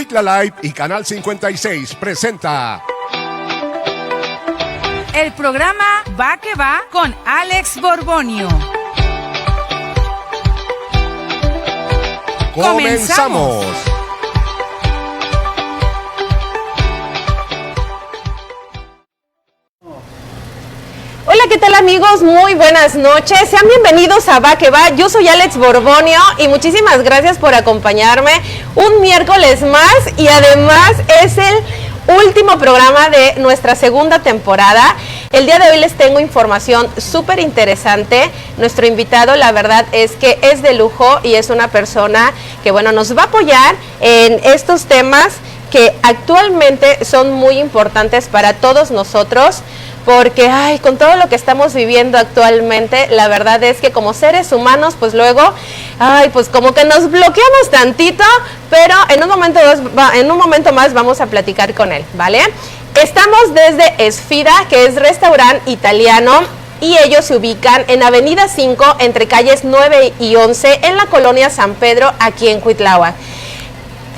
Cuitla Live y Canal 56 presenta el programa Va que Va con Alex Borbonio. ¡Comenzamos! Hola, ¿qué tal amigos? Muy buenas noches. Sean bienvenidos a Va que Va. Yo soy Alex Borbonio y muchísimas gracias por acompañarme un miércoles más y además es el último programa de nuestra segunda temporada. El día de hoy les tengo información súper interesante. Nuestro invitado, la verdad es que es de lujo y es una persona que, bueno, nos va a apoyar en estos temas que actualmente son muy importantes para todos nosotros. Porque, con todo lo que estamos viviendo actualmente, la verdad es que como seres humanos, pues luego, pues como que nos bloqueamos tantito, pero en un momento más vamos a platicar con él, ¿vale? Estamos desde Esfida, que es restaurante italiano, y ellos se ubican en Avenida 5, entre calles 9 y 11, en la colonia San Pedro, aquí en Cuitláhuac.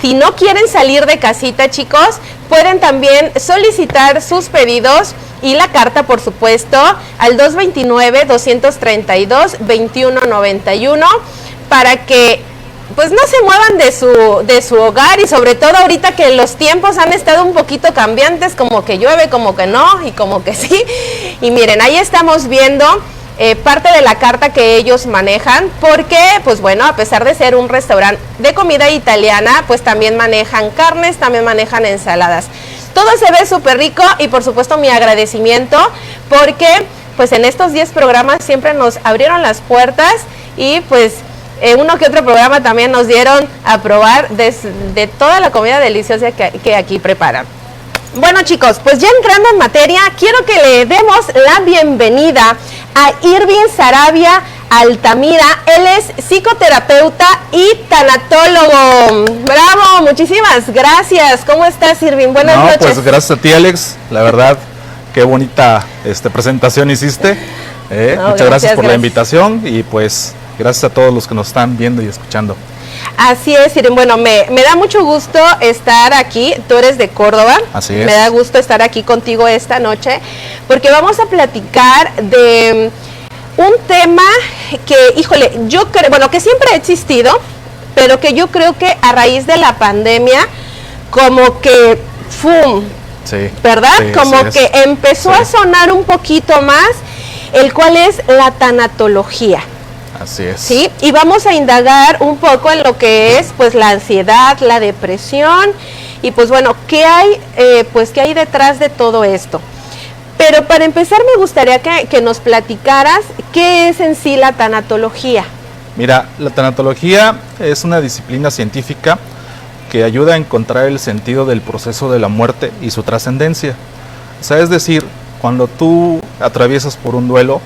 Si no quieren salir de casita, chicos, pueden también solicitar sus pedidos y la carta, por supuesto, al 229-232-2191 para que pues no se muevan de su hogar, y sobre todo ahorita que los tiempos han estado un poquito cambiantes, como que llueve, como que no y como que sí. Y miren, ahí estamos viendo parte de la carta que ellos manejan, porque pues bueno, a pesar de ser un restaurante de comida italiana, pues también manejan carnes, también manejan ensaladas. Todo se ve súper rico y por supuesto mi agradecimiento, porque pues en estos 10 programas siempre nos abrieron las puertas y pues uno que otro programa también nos dieron a probar de toda la comida deliciosa que aquí preparan. Bueno, chicos, pues ya entrando en materia, quiero que le demos la bienvenida a Irving Sarabia Altamira. Él es psicoterapeuta y tanatólogo. ¡Bravo! Muchísimas gracias. ¿Cómo estás, Irving? Buenas noches. Pues gracias a ti, Alex. La verdad, qué bonita presentación hiciste. Muchas gracias por la invitación y pues gracias a todos los que nos están viendo y escuchando. Así es, Irene. Bueno, me da mucho gusto estar aquí. Tú eres de Córdoba. Así es. Me da gusto estar aquí contigo esta noche porque vamos a platicar de un tema que, híjole, yo creo, bueno, que siempre ha existido, pero que yo creo que a raíz de la pandemia, como que, ¡fum! Sí. ¿Verdad? Sí, como que empezó a sonar un poquito más, el cual es la tanatología. Así es. Sí, y vamos a indagar un poco en lo que es pues la ansiedad, la depresión y pues bueno, ¿qué hay detrás de todo esto? Pero para empezar me gustaría que nos platicaras qué es en sí la tanatología. Mira, la tanatología es una disciplina científica que ayuda a encontrar el sentido del proceso de la muerte y su trascendencia. O sea, es decir, cuando tú atraviesas por un duelo,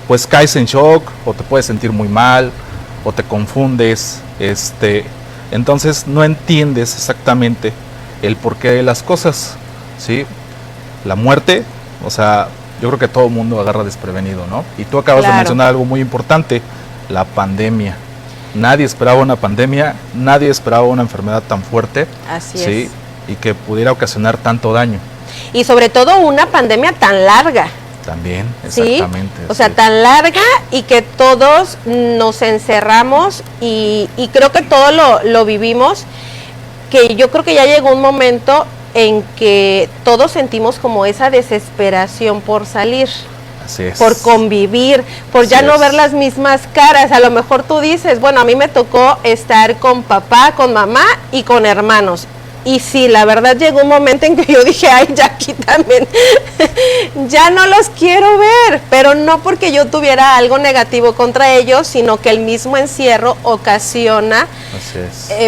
pues caes en shock o te puedes sentir muy mal o te confundes, entonces no entiendes exactamente el porqué de las cosas, ¿sí? La muerte, o sea, yo creo que todo el mundo agarra desprevenido, ¿no? Y tú acabas de mencionar algo muy importante, la pandemia. Nadie esperaba una pandemia, nadie esperaba una enfermedad tan fuerte, Así ¿sí? Y que pudiera ocasionar tanto daño. Y sobre todo una pandemia tan larga. También, exactamente. ¿Sí? O sea, tan larga y que todos nos encerramos y creo que todo lo vivimos, que yo creo que ya llegó un momento en que todos sentimos como esa desesperación por salir. Así es. Por convivir, por ya no ver las mismas caras. A lo mejor tú dices, bueno, a mí me tocó estar con papá, con mamá y con hermanos. Y sí, la verdad llegó un momento en que yo dije, ya aquí también, ya no los quiero ver, pero no porque yo tuviera algo negativo contra ellos, sino que el mismo encierro ocasiona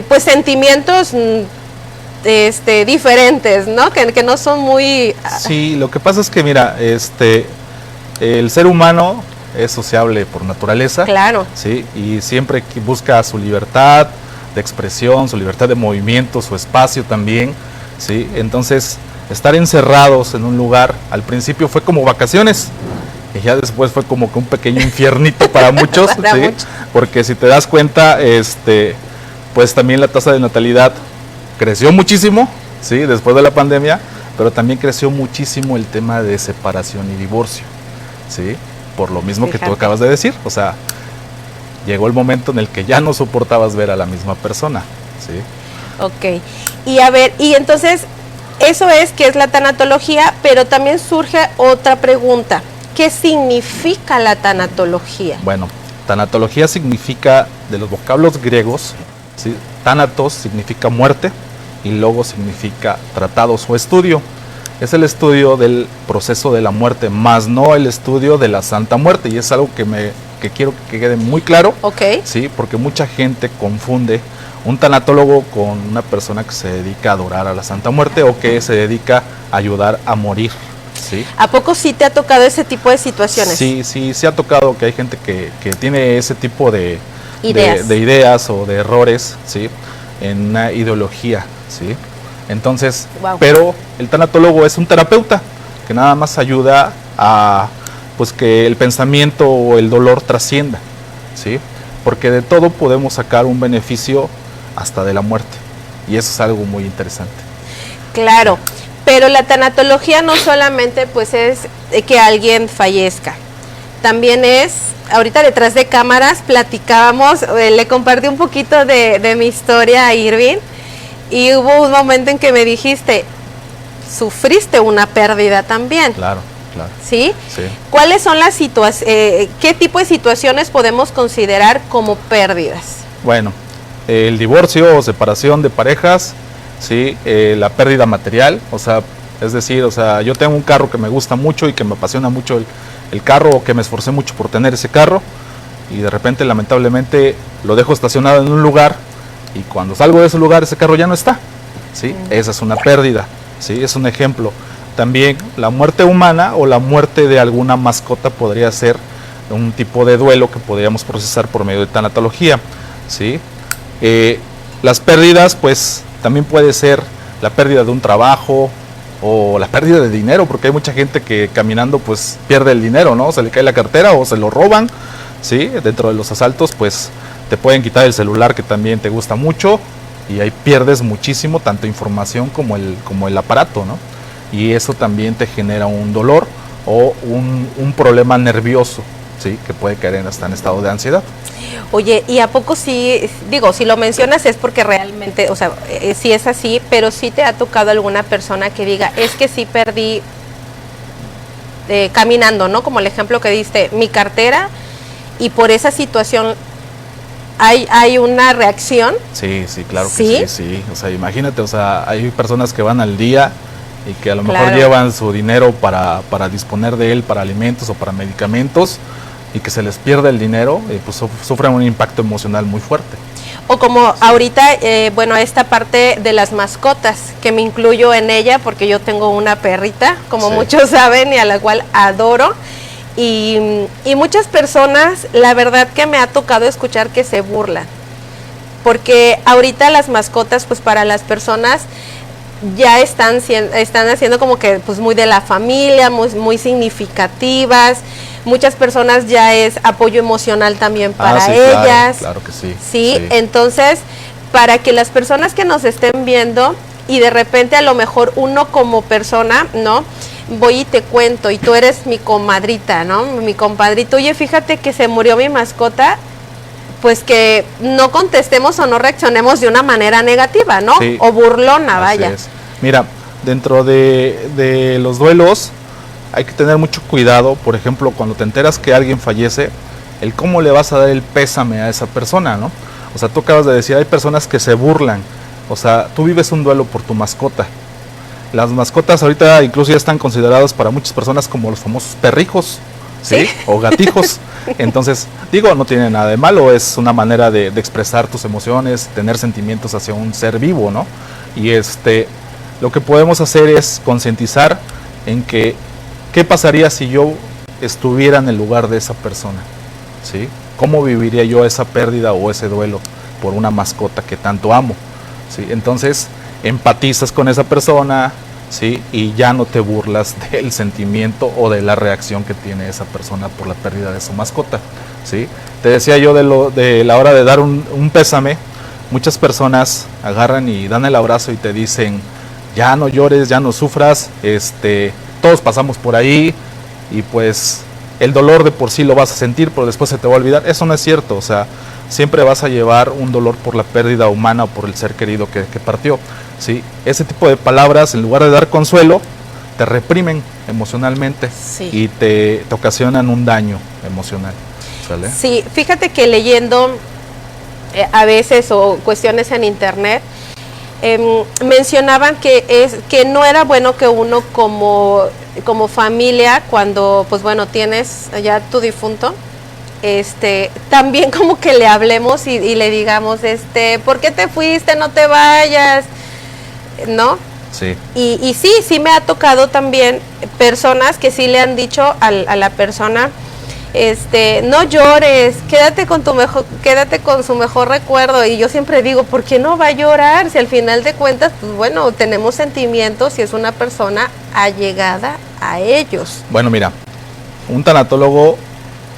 pues sentimientos diferentes, ¿no? Que no son muy... Sí, lo que pasa es que mira, el ser humano es sociable por naturaleza. Claro. Sí, y siempre busca su libertad de expresión, su libertad de movimiento, su espacio también, ¿sí? Entonces, estar encerrados en un lugar, al principio fue como vacaciones, y ya después fue como que un pequeño infiernito para muchos, para ¿sí? muchos. Porque si te das cuenta, pues también la tasa de natalidad creció muchísimo, ¿sí? Después de la pandemia, pero también creció muchísimo el tema de separación y divorcio, ¿sí? Por lo mismo que tú acabas de decir, o sea, llegó el momento en el que ya no soportabas ver a la misma persona, ¿sí? Ok, y a ver, y entonces, eso es que es la tanatología, pero también surge otra pregunta, ¿qué significa la tanatología? Bueno, tanatología significa, de los vocablos griegos, ¿sí? Thanatos significa muerte y logos significa tratados o estudio. Es el estudio del proceso de la muerte, más no el estudio de la Santa Muerte, y es algo que quiero que quede muy claro, ¿sí? Porque mucha gente confunde un tanatólogo con una persona que se dedica a adorar a la Santa Muerte o que se dedica a ayudar a morir, ¿sí? ¿A poco sí te ha tocado ese tipo de situaciones? Sí ha tocado que hay gente que tiene ese tipo de ideas, de ideas o de errores, ¿sí? En una ideología, ¿sí? Entonces, pero el tanatólogo es un terapeuta que nada más ayuda a pues que el pensamiento o el dolor trascienda, ¿sí? Porque de todo podemos sacar un beneficio hasta de la muerte, y eso es algo muy interesante. Claro, pero la tanatología no solamente pues es que alguien fallezca, también es, ahorita detrás de cámaras platicábamos, le compartí un poquito de mi historia a Irving, y hubo un momento en que me dijiste, sufriste una pérdida también. Claro. ¿Sí? Sí. ¿Cuáles son las situaciones, qué tipo de situaciones podemos considerar como pérdidas? Bueno, el divorcio o separación de parejas, ¿sí? La pérdida material, o sea, es decir, o sea, yo tengo un carro que me gusta mucho y que me apasiona mucho el carro, o que me esforcé mucho por tener ese carro, y de repente lamentablemente lo dejo estacionado en un lugar, y cuando salgo de ese lugar ese carro ya no está, ¿sí? Esa es una pérdida, ¿sí? Es un ejemplo. También la muerte humana o la muerte de alguna mascota podría ser un tipo de duelo que podríamos procesar por medio de tanatología, ¿sí? Las pérdidas, pues también puede ser la pérdida de un trabajo o la pérdida de dinero, porque hay mucha gente que caminando pues pierde el dinero, ¿no? Se le cae la cartera o se lo roban, ¿sí? Dentro de los asaltos pues te pueden quitar el celular que también te gusta mucho, y ahí pierdes muchísimo, tanto información como el aparato, ¿no? Y eso también te genera un dolor o un problema nervioso, ¿sí? Que puede caer hasta en estado de ansiedad. Oye, ¿y a poco sí, digo, si lo mencionas es porque realmente, o sea, sí es así, pero sí te ha tocado alguna persona que diga, es que sí perdí caminando, ¿no? Como el ejemplo que diste, mi cartera, y por esa situación hay una reacción? Sí, claro que sí. O sea, imagínate, o sea, hay personas que van al día y que a lo mejor llevan su dinero para disponer de él para alimentos o para medicamentos, y que se les pierde el dinero, y pues sufren un impacto emocional muy fuerte. O como ahorita, bueno, esta parte de las mascotas, que me incluyo en ella porque yo tengo una perrita, como muchos saben, y a la cual adoro. Y muchas personas, la verdad que me ha tocado escuchar que se burlan, porque ahorita las mascotas, pues para las personas ya están haciendo como que pues muy de la familia, muy significativas. Muchas personas ya es apoyo emocional también para ellas. Claro que sí. Sí, entonces, para que las personas que nos estén viendo, y de repente a lo mejor uno como persona, ¿no? Voy y te cuento, y tú eres mi comadrita, ¿no? Mi compadrito, oye, fíjate que se murió mi mascota, pues que no contestemos o no reaccionemos de una manera negativa, ¿no? Sí, o burlona, vaya. Es. Mira, dentro de los duelos hay que tener mucho cuidado, por ejemplo, cuando te enteras que alguien fallece, el cómo le vas a dar el pésame a esa persona, ¿no? O sea, tú acabas de decir, hay personas que se burlan, o sea, tú vives un duelo por tu mascota. Las mascotas ahorita incluso ya están consideradas para muchas personas como los famosos perrijos, ¿sí? O gatijos. Entonces, digo, no tiene nada de malo, es una manera de expresar tus emociones, tener sentimientos hacia un ser vivo, ¿no? Y lo que podemos hacer es concientizar en que, ¿qué pasaría si yo estuviera en el lugar de esa persona? ¿Sí? ¿Cómo viviría yo esa pérdida o ese duelo por una mascota que tanto amo? ¿Sí? Entonces, empatizas con esa persona, ¿sí? Y ya no te burlas del sentimiento o de la reacción que tiene esa persona por la pérdida de su mascota, ¿sí? Te decía yo de la hora de dar un pésame, muchas personas agarran y dan el abrazo y te dicen, ya no llores, ya no sufras, todos pasamos por ahí y pues el dolor de por sí lo vas a sentir, pero después se te va a olvidar. Eso no es cierto, o sea, siempre vas a llevar un dolor por la pérdida humana o por el ser querido que partió, ¿sí? Ese tipo de palabras, en lugar de dar consuelo, te reprimen emocionalmente, Sí. y te ocasionan un daño emocional, ¿sale? Sí, fíjate que leyendo a veces o cuestiones en internet, mencionaban que no era bueno que uno como familia, cuando pues bueno tienes ya tu difunto, también como que le hablemos y le digamos, ¿por qué te fuiste? No te vayas, ¿no? Sí. Y sí me ha tocado también personas que sí le han dicho a la persona, no llores, quédate con su mejor recuerdo. Y yo siempre digo, ¿por qué no va a llorar? Si al final de cuentas, pues bueno, tenemos sentimientos y es una persona allegada a ellos. Bueno, mira, un tanatólogo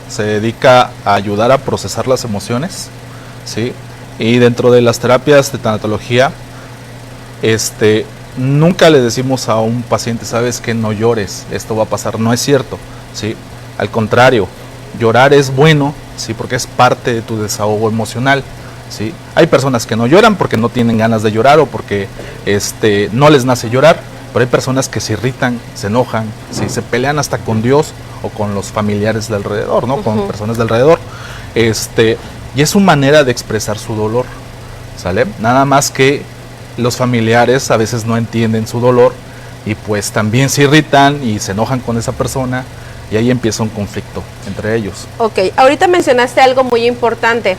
se dedica a ayudar a procesar las emociones, ¿sí? Y dentro de las terapias de tanatología, nunca le decimos a un paciente, sabes que no llores, esto va a pasar. No es cierto, ¿sí? Al contrario, llorar es bueno, ¿sí? Porque es parte de tu desahogo emocional, ¿sí? Hay personas que no lloran porque no tienen ganas de llorar o porque no les nace llorar, pero hay personas que se irritan, se enojan, ¿sí? Se pelean hasta con Dios o con los familiares de alrededor, ¿no? Con personas de alrededor, y es su manera de expresar su dolor, ¿sale? Nada más que los familiares a veces no entienden su dolor y pues también se irritan y se enojan con esa persona y ahí empieza un conflicto entre ellos. Ok, ahorita mencionaste algo muy importante.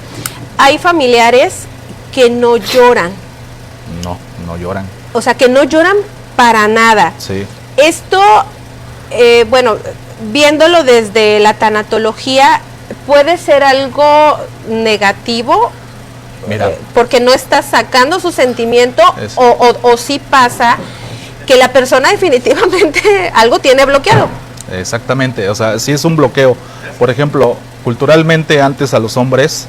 Hay familiares que no lloran. No lloran. O sea, que no lloran para nada. Sí. Esto, bueno, viéndolo desde la tanatología, puede ser algo negativo. Mira, porque no está sacando su sentimiento o sí pasa que la persona definitivamente algo tiene bloqueado. exactamente, o sea, sí es un bloqueo. Por ejemplo, culturalmente antes a los hombres,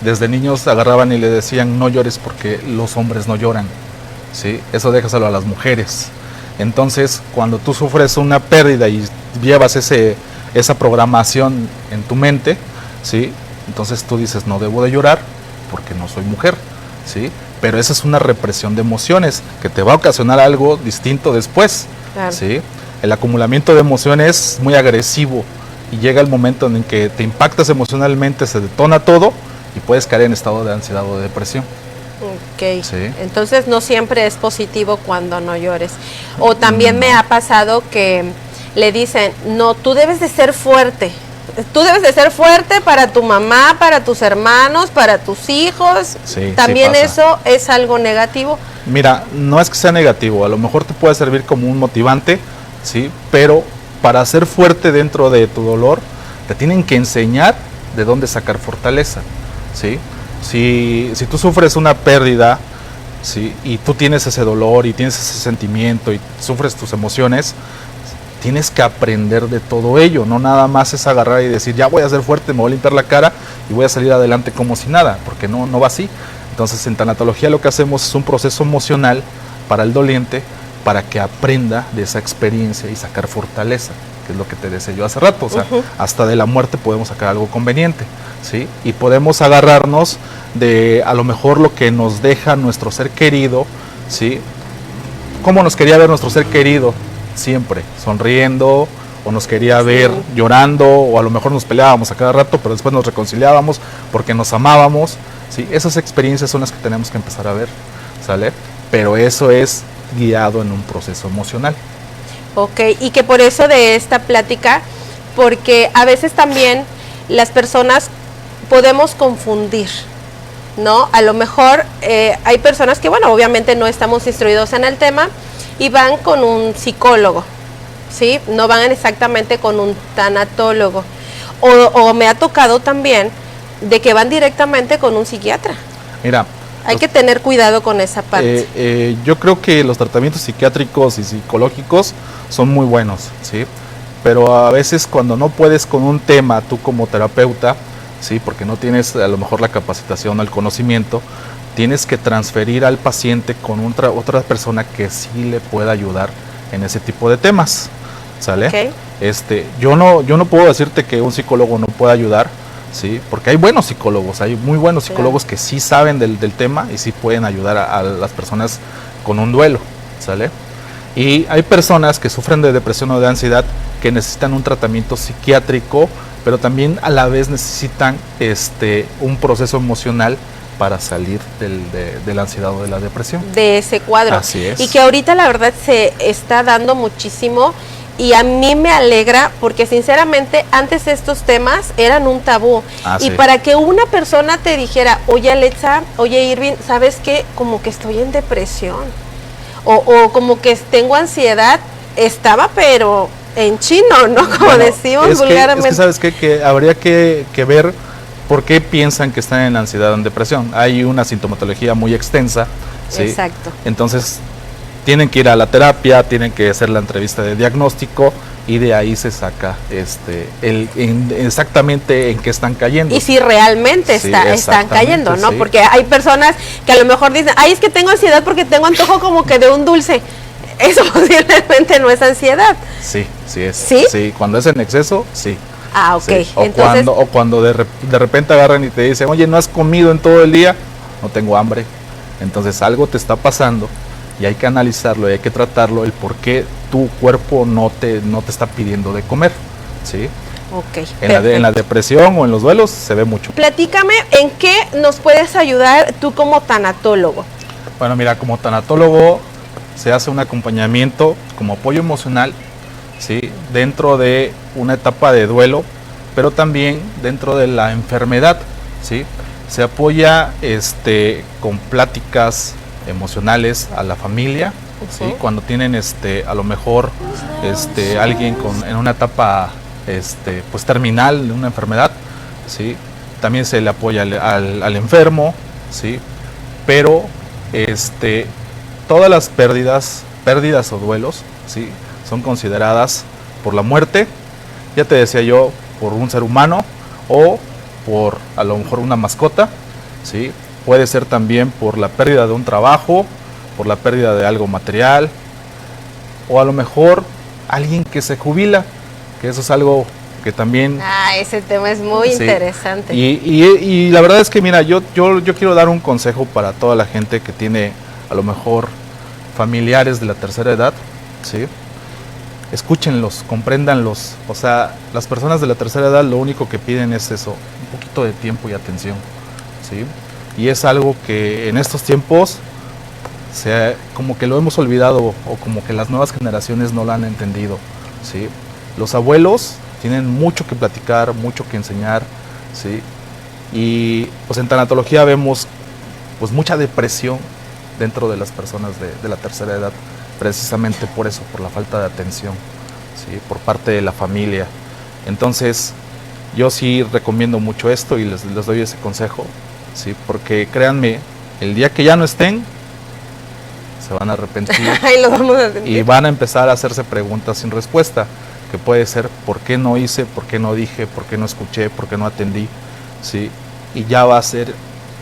desde niños agarraban y le decían no llores porque los hombres no lloran, ¿sí? Eso déjaselo a las mujeres. Entonces, cuando tú sufres una pérdida y llevas esa programación en tu mente, ¿sí? Entonces tú dices no debo de llorar porque no soy mujer, ¿sí? Pero esa es una represión de emociones que te va a ocasionar algo distinto después, Claro. ¿sí? El acumulamiento de emociones es muy agresivo y llega el momento en que te impactas emocionalmente, se detona todo y puedes caer en estado de ansiedad o de depresión. Ok, Sí. entonces no siempre es positivo cuando no llores. O también me ha pasado que le dicen, no, tú debes de ser fuerte. Tú debes de ser fuerte para tu mamá, para tus hermanos, para tus hijos. Sí, También sí pasa. eso es algo negativo. Mira, no es que sea negativo, a lo mejor te puede servir como un motivante, ¿sí? Pero para ser fuerte dentro de tu dolor, te tienen que enseñar de dónde sacar fortaleza, ¿sí? Si tú sufres una pérdida, ¿sí? Y tú tienes ese dolor y tienes ese sentimiento y sufres tus emociones, tienes que aprender de todo ello, no nada más es agarrar y decir, ya voy a ser fuerte, me voy a limpiar la cara y voy a salir adelante como si nada, porque no va así. Entonces en tanatología lo que hacemos es un proceso emocional para el doliente, para que aprenda de esa experiencia y sacar fortaleza, que es lo que te decía yo hace rato, o sea, hasta de la muerte podemos sacar algo conveniente, ¿sí? Y podemos agarrarnos de a lo mejor lo que nos deja nuestro ser querido, ¿sí? ¿Cómo nos quería ver nuestro ser querido? Siempre, sonriendo, o nos quería ver llorando, o a lo mejor nos peleábamos a cada rato, pero después nos reconciliábamos porque nos amábamos, ¿sí? Esas experiencias son las que tenemos que empezar a ver, ¿sale? Pero eso es guiado en un proceso emocional. Ok, y que por eso de esta plática, porque a veces también las personas podemos confundir, ¿no? A lo mejor hay personas que, bueno, obviamente no estamos instruidos en el tema y van con un psicólogo, ¿sí? No van exactamente con un tanatólogo. O me ha tocado también de que van directamente con un psiquiatra. Mira, Hay que tener cuidado con esa parte. yo creo que los tratamientos psiquiátricos y psicológicos son muy buenos, ¿sí? Pero a veces cuando no puedes con un tema, tú como terapeuta, ¿sí? Porque no tienes a lo mejor la capacitación o el conocimiento, tienes que transferir al paciente con otra persona que sí le pueda ayudar en ese tipo de temas, ¿sale? Ok. Yo no puedo decirte que un psicólogo no pueda ayudar, ¿sí? Porque hay buenos psicólogos, hay muy buenos psicólogos que sí saben del tema y sí pueden ayudar a las personas con un duelo, ¿sale? Y hay personas que sufren de depresión o de ansiedad que necesitan un tratamiento psiquiátrico, pero también a la vez necesitan un proceso emocional para salir de la ansiedad o de la depresión. De ese cuadro. Así es. Y que ahorita la verdad se está dando muchísimo y a mí me alegra porque sinceramente antes estos temas eran un tabú. Y Sí. para que una persona te dijera, oye Alexa, oye Irving, ¿sabes qué? Como que estoy en depresión o como que tengo ansiedad, estaba pero en chino, ¿no? Como Bueno, decimos es vulgarmente. que ¿sabes qué? Que habría que ver por qué piensan que están en ansiedad o en depresión. Hay una sintomatología muy extensa, ¿sí? Exacto. Entonces, tienen que ir a la terapia, tienen que hacer la entrevista de diagnóstico y de ahí se saca exactamente en qué están cayendo. Y si realmente Sí, están exactamente, cayendo, ¿no? sí. Porque hay personas que a lo mejor dicen, ay, es que tengo ansiedad porque tengo antojo como que de un dulce. Eso posiblemente no es ansiedad. Sí, sí es. ¿Sí? Cuando es en exceso, sí. Ah, ok. Sí. O Entonces, cuando de repente agarran y te dicen, oye, ¿no has comido en todo el día? No tengo hambre. Entonces algo te está pasando y hay que analizarlo y hay que tratarlo, el por qué tu cuerpo no te está pidiendo de comer, ¿sí? ok. En la depresión o en los duelos se ve mucho. Platícame, ¿en qué nos puedes ayudar tú como tanatólogo? Bueno, mira, como tanatólogo se hace un acompañamiento como apoyo emocional, ¿sí? Dentro de una etapa de duelo, pero también dentro de la enfermedad, ¿sí? Se apoya con pláticas emocionales a la familia, ¿sí? Cuando tienen a lo mejor alguien en una etapa pues terminal de una enfermedad, ¿sí? También se le apoya al enfermo, ¿sí? Pero todas las pérdidas o duelos, ¿sí? Son consideradas por la muerte, ya te decía yo, por un ser humano o por a lo mejor una mascota, ¿sí? Puede ser también por la pérdida de un trabajo, por la pérdida de algo material, o a lo mejor alguien que se jubila, que eso es algo que también... Ah, ese tema es muy sí, interesante. Y la verdad es que, mira, yo quiero dar un consejo para toda la gente que tiene a lo mejor familiares de la tercera edad, ¿sí? Escúchenlos, compréndanlos. O sea, las personas de la tercera edad lo único que piden es eso, un poquito de tiempo y atención, ¿sí? Y es algo que en estos tiempos como que lo hemos olvidado o como que las nuevas generaciones no lo han entendido, ¿sí? Los abuelos tienen mucho que platicar, mucho que enseñar, ¿sí? Y pues en tanatología vemos pues mucha depresión dentro de las personas de la tercera edad, precisamente por eso, por la falta de atención, ¿sí? Por parte de la familia. Entonces, yo sí recomiendo mucho esto y les doy ese consejo, ¿sí? Porque créanme, el día que ya no estén, se van a arrepentir Ahí lo vamos a sentir. y van a empezar a hacerse preguntas sin respuesta, que puede ser, ¿por qué no hice? ¿Por qué no dije? ¿Por qué no escuché? ¿Por qué no atendí? ¿Sí? Y ya va a ser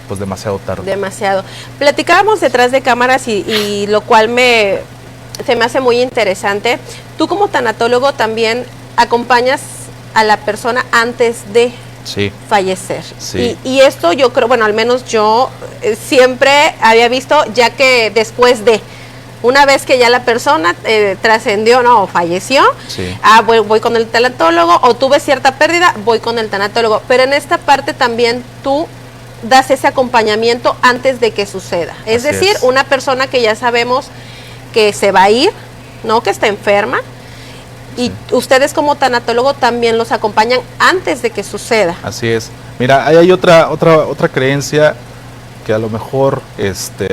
pues demasiado tarde. Demasiado. Platicábamos detrás de cámaras y lo cual se me hace muy interesante. Tú como tanatólogo también acompañas a la persona antes de Sí. fallecer. Sí. Y esto yo creo, bueno, al menos yo siempre había visto, ya que después de, una vez que ya la persona trascendió, ¿no? O falleció, Sí. voy con el tanatólogo, o tuve cierta pérdida, voy con el tanatólogo. Pero en esta parte también tú das ese acompañamiento antes de que suceda. Es Así decir, es. una persona que ya sabemos que se va a ir, ¿no? Que está enferma. Y ustedes como tanatólogo también los acompañan antes de que suceda. Así es. Mira, hay otra creencia que a lo mejor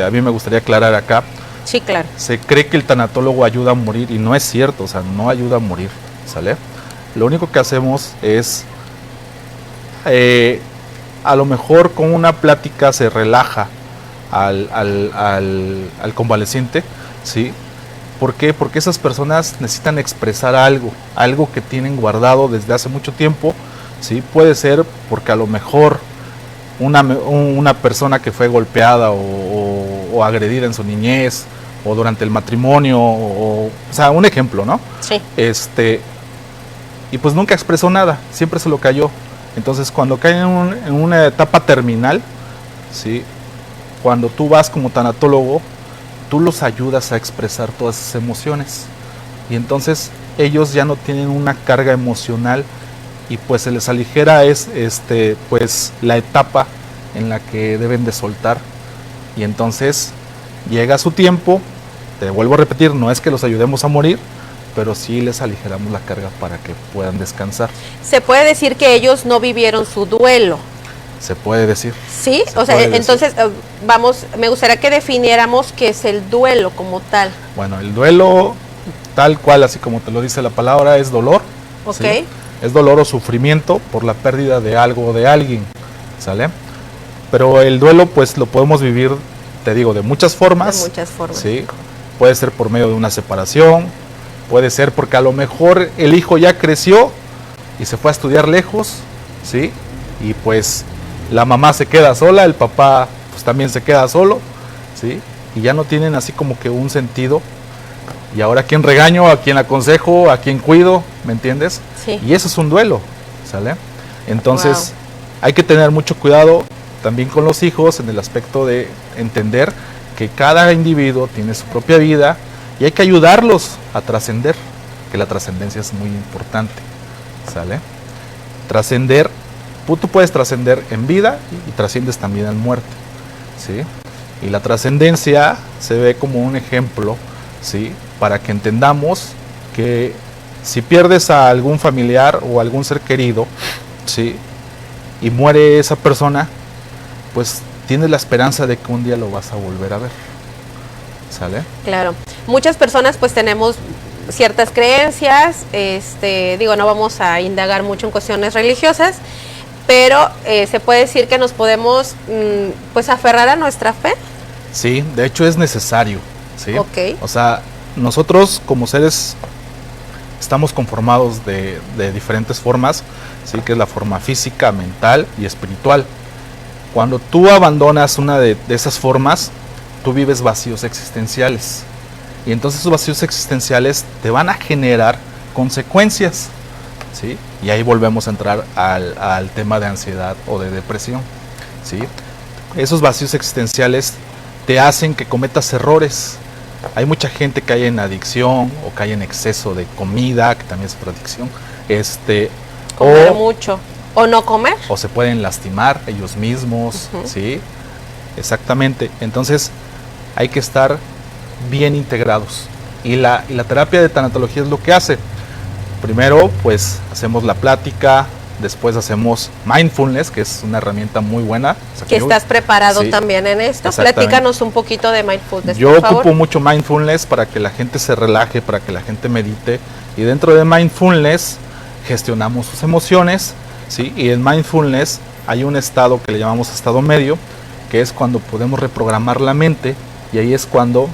a mí me gustaría aclarar acá. Sí, claro. Se cree que el tanatólogo ayuda a morir y no es cierto, o sea, no ayuda a morir, ¿sale? Lo único que hacemos es, a lo mejor con una plática se relaja al convaleciente, ¿sí? ¿Por qué? Porque esas personas necesitan expresar algo que tienen guardado desde hace mucho tiempo, ¿sí? Puede ser porque a lo mejor una persona que fue golpeada o agredida en su niñez o durante el matrimonio, o sea, un ejemplo, ¿no? Sí. Y pues nunca expresó nada, siempre se lo cayó. Entonces cuando cae en una etapa terminal, ¿sí? Cuando tú vas como tanatólogo, tú los ayudas a expresar todas esas emociones. Y entonces ellos ya no tienen una carga emocional y pues se les aligera pues la etapa en la que deben de soltar. Y entonces llega su tiempo, te vuelvo a repetir, no es que los ayudemos a morir, pero sí les aligeramos la carga para que puedan descansar. Se puede decir que ellos no vivieron su duelo. Se puede decir. Sí, o sea, entonces me gustaría que definiéramos qué es el duelo como tal. Bueno, el duelo tal cual, así como te lo dice la palabra, es dolor. Ok. ¿Sí? Es dolor o sufrimiento por la pérdida de algo o de alguien, ¿sale? Pero el duelo pues lo podemos vivir, te digo, de muchas formas. De muchas formas. Sí. Puede ser por medio de una separación, puede ser porque a lo mejor el hijo ya creció y se fue a estudiar lejos, ¿sí? Y pues la mamá se queda sola, el papá pues también se queda solo, ¿sí? Y ya no tienen así como que un sentido. Y ahora a quién regaño, a quién aconsejo, a quién cuido, ¿me entiendes? Sí. Y eso es un duelo, ¿sale? Entonces Wow. hay que tener mucho cuidado también con los hijos en el aspecto de entender que cada individuo tiene su propia vida y hay que ayudarlos a trascender, que la trascendencia es muy importante, ¿sale? Trascender, tú puedes trascender en vida y trasciendes también en muerte, ¿sí? Y la trascendencia se ve como un ejemplo, ¿sí? Para que entendamos que si pierdes a algún familiar o algún ser querido, ¿sí? Y muere esa persona, pues tienes la esperanza de que un día lo vas a volver a ver, ¿sale? Claro. Muchas personas pues tenemos ciertas creencias, digo, no vamos a indagar mucho en cuestiones religiosas, pero se puede decir que nos podemos pues aferrar a nuestra fe. Sí, de hecho es necesario, ¿sí? Ok. O sea, nosotros como seres estamos conformados de diferentes formas, ¿sí? Que es la forma física, mental y espiritual. Cuando tú abandonas una de esas formas, tú vives vacíos existenciales. Y entonces esos vacíos existenciales te van a generar consecuencias, ¿sí? Y ahí volvemos a entrar al tema de ansiedad o de depresión, ¿sí? Esos vacíos existenciales te hacen que cometas errores. Hay mucha gente que cae en adicción o cae en exceso de comida, que también es otra adicción, Comer mucho o no comer. o se pueden lastimar ellos mismos, ¿sí? Exactamente. Entonces hay que estar bien integrados. Y la terapia de tanatología es lo que hace. Primero, pues hacemos la plática, después hacemos mindfulness, que es una herramienta muy buena. O sea, Que estás preparado sí, también en esto. exactamente. Platícanos un poquito de mindfulness, Yo por ocupo favor. mucho mindfulness para que la gente se relaje, para que la gente medite. Y dentro de mindfulness gestionamos sus emociones, ¿sí? Y en mindfulness hay un estado que le llamamos estado medio, que es cuando podemos reprogramar la mente, y ahí es cuando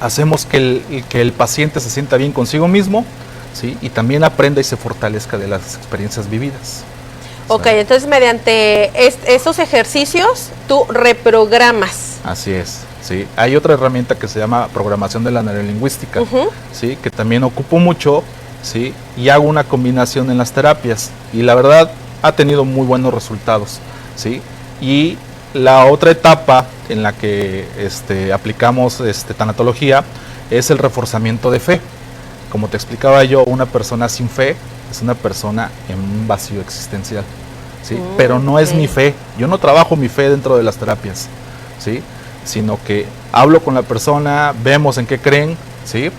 hacemos que el paciente se sienta bien consigo mismo, ¿sí? Y también aprenda y se fortalezca de las experiencias vividas. Ok, ¿Sale? entonces mediante estos ejercicios tú reprogramas. Así es, ¿sí? Hay otra herramienta que se llama programación de la neurolingüística, ¿sí? Que también ocupo mucho, ¿sí? Y hago una combinación en las terapias, y la verdad ha tenido muy buenos resultados, ¿sí? Y la otra etapa en la que aplicamos tanatología es el reforzamiento de fe. Como te explicaba yo, una persona sin fe es una persona en un vacío existencial, ¿sí? Pero no es mi fe. Yo no trabajo mi fe dentro de las terapias, ¿sí? Sino que hablo con la persona, vemos en qué creen, ¿sí?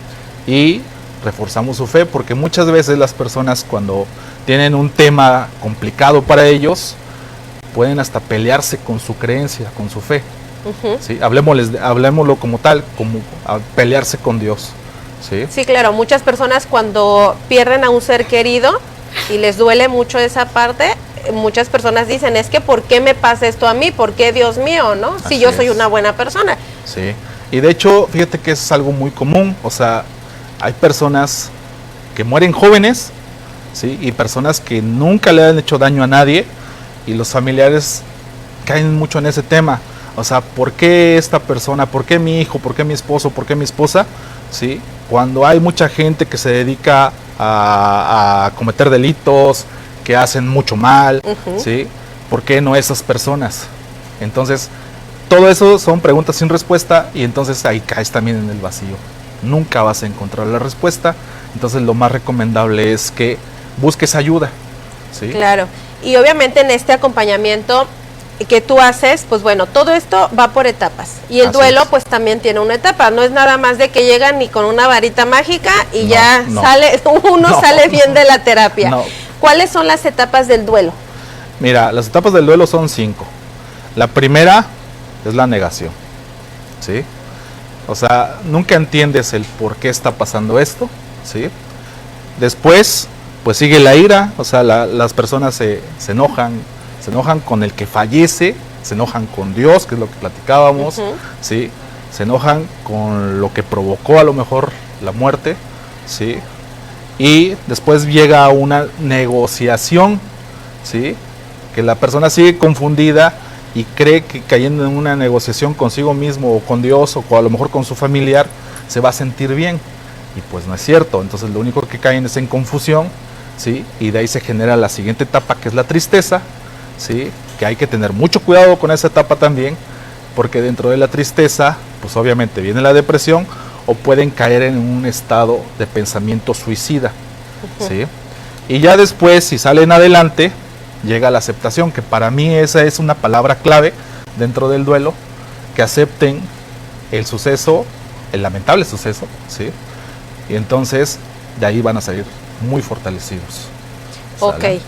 Y reforzamos su fe, porque muchas veces las personas, cuando tienen un tema complicado para ellos, pueden hasta pelearse con su creencia, con su fe, ¿sí? Hablemoslo como tal, como a pelearse con Dios, ¿sí? Sí, claro, muchas personas cuando pierden a un ser querido y les duele mucho esa parte, muchas personas dicen, es que ¿por qué me pasa esto a mí? ¿Por qué, Dios mío? ¿No? Si Así yo soy es. una buena persona. Sí, y de hecho, fíjate que es algo muy común, o sea, hay personas que mueren jóvenes, ¿sí? Y personas que nunca le han hecho daño a nadie, y los familiares caen mucho en ese tema. O sea, ¿por qué esta persona? ¿Por qué mi hijo? ¿Por qué mi esposo? ¿Por qué mi esposa? ¿Sí? Cuando hay mucha gente que se dedica a cometer delitos, que hacen mucho mal, ¿sí? ¿Por qué no esas personas? Entonces, todo eso son preguntas sin respuesta y entonces ahí caes también en el vacío. Nunca vas a encontrar la respuesta. Entonces, lo más recomendable es que busques ayuda, ¿sí? Claro. Y obviamente en este acompañamiento que tú haces, pues bueno, todo esto va por etapas. Y el Así duelo es. pues también tiene una etapa. No es nada más de que llegan ni con una varita mágica y No, ya no. sale, uno No. sale bien de la terapia. No. ¿Cuáles son las etapas del duelo? Mira, las etapas del duelo son 5. La primera es la negación, ¿sí? O sea, nunca entiendes el por qué está pasando esto, ¿sí? Después, pues sigue la ira, o sea, las personas se enojan con el que fallece, se enojan con Dios, que es lo que platicábamos, ¿sí? Se enojan con lo que provocó a lo mejor la muerte, ¿sí? Y después llega una negociación, ¿sí? Que la persona sigue confundida y cree que cayendo en una negociación consigo mismo o con Dios o a lo mejor con su familiar se va a sentir bien, y pues no es cierto. Entonces lo único que caen es en confusión, ¿sí? Y de ahí se genera la siguiente etapa, que es la tristeza, ¿sí? Que hay que tener mucho cuidado con esa etapa también, porque dentro de la tristeza pues obviamente viene la depresión o pueden caer en un estado de pensamiento suicida, ¿sí? Y ya después, si salen adelante, llega la aceptación, que para mí esa es una palabra clave dentro del duelo, que acepten el suceso, el lamentable suceso, ¿sí? Y entonces de ahí van a salir muy fortalecidos. ¿Sale? Ok.